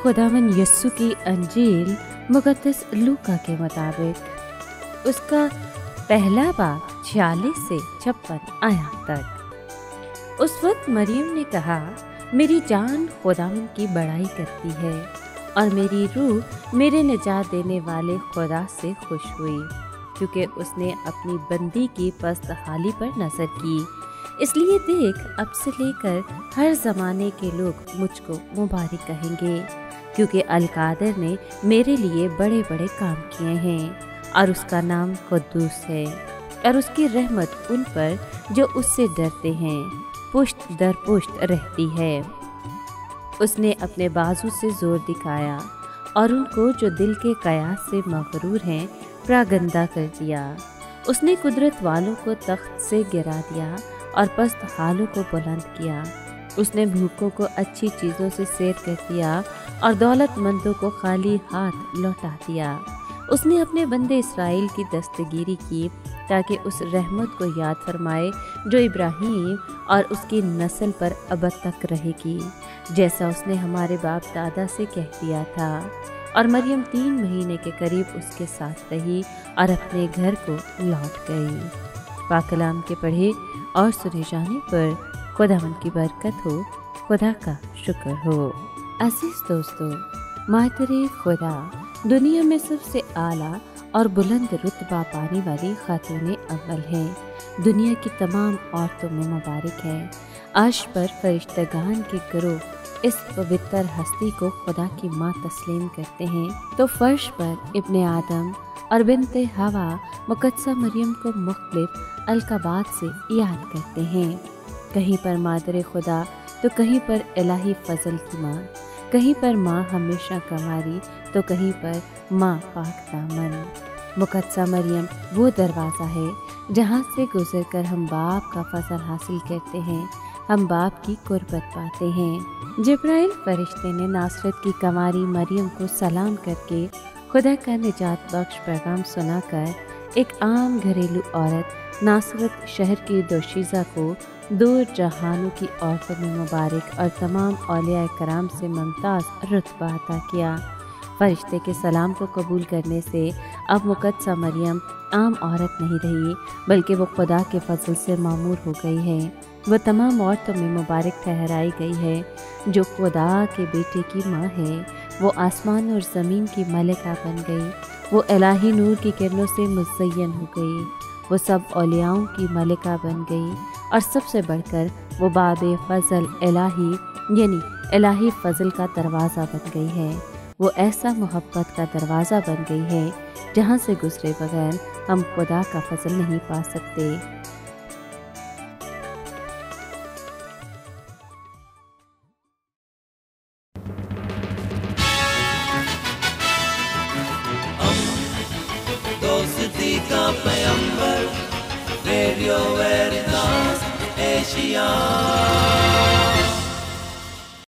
खुदावन यस्सु की अंजील मुक़द्दस लूका के मुताबिक उसका पहला बाब 46 से 56 आयत तक। उस वक्त मरियम ने कहा, मेरी जान खुदावन की बड़ाई करती है और मेरी रूह मेरे निजात देने वाले खुदा से खुश हुई, क्योंकि उसने अपनी बंदी की पस्त हाली पर नजर की। इसलिए देख, अब से लेकर हर ज़माने के लोग मुझको मुबारक कहेंगे, क्योंकि अल-कादिर ने मेरे लिए बड़े बड़े काम किए हैं और उसका नाम कुद्दूस है, और उसकी रहमत उन पर जो उससे डरते हैं पुश्त दर पुश्त रहती है। उसने अपने बाजू से जोर दिखाया और उनको जो दिल के कयास से मगरूर हैं प्रागंदा कर दिया। उसने कुदरत वालों को तख्त से गिरा दिया और पस्त हालों को बुलंद किया। उसने भूखों को अच्छी चीज़ों से सैर कर दिया और दौलतमंदों को खाली हाथ लौटा दिया। उसने अपने बंदे इस्राएल की दस्तगीरी की, ताकि उस रहमत को याद फरमाए जो इब्राहीम और उसकी नस्ल पर अब तक रहेगी, जैसा उसने हमारे बाप दादा से कह दिया था। और मरियम 3 महीने के करीब उसके साथ रही और अपने घर को लौट गई। पाक कलाम के पढ़े और सुने जाने पर खुदावन की बरकत हो, खुदा का शुक्र हो। अजीज दोस्तों, मातरे खुदा दुनिया में सबसे आला और बुलंद रुतबा पाने वाली खातून अव्वल है। दुनिया की तमाम औरतों में मुबारक है। अर्श पर फरिश्तगान के गिरोह इस पवित्र हस्ती को खुदा की माँ तस्लीम करते हैं, तो फर्श पर इब्ने आदम और बिनते हवा मुक़द्दसा मरियम को मुख्तलिफ अलक़ाबात से याद करते हैं। कहीं पर मादरे खुदा तो कहीं पर इलाही फजल की माँ, कहीं पर माँ हमेशा कंवारी तो कहीं पर माँ पाक दामन। मुक़द्दसा मरियम वो दरवाज़ा है जहाँ से गुज़रकर हम बाप का फजल हासिल करते हैं, हम बाप की कुर्बत पाते हैं। जिब्राइल फरिश्ते ने नासरत की कंवारी मरियम को सलाम करके खुदा का निजात बख्श पैगाम सुनाकर एक आम घरेलू औरत नासरत शहर की दोशीज़ा को दूर जहानों की औरतों में मुबारक और तमाम औलिया कराम से मुमताज़ रुतबा अता किया। फरिश्ते के सलाम को कबूल करने से अब मुक़द्दसा मरियम आम औरत नहीं रही, बल्कि वो खुदा के फजल से मामूर हो गई है। वह तमाम औरतों में मुबारक ठहराई गई है, जो खुदा के बेटे की माँ है। वो आसमान और ज़मीन की मलिका बन गई। वो इलाही नूर की किरणों से मुज़य्यन हो गई। वो सब औलियाओं की मलिका बन गई और सबसे बढ़कर वो बाबे फ़ज़ल इलाही यानी इलाही फ़ज़ल का दरवाज़ा बन गई है। वो ऐसा मोहब्बत का दरवाज़ा बन गई है जहाँ से गुज़रे बगैर हम खुदा का फ़ज़ल नहीं पा सकते। दोस्ती का पैगंबर, रेडियो वेरितास एशिया।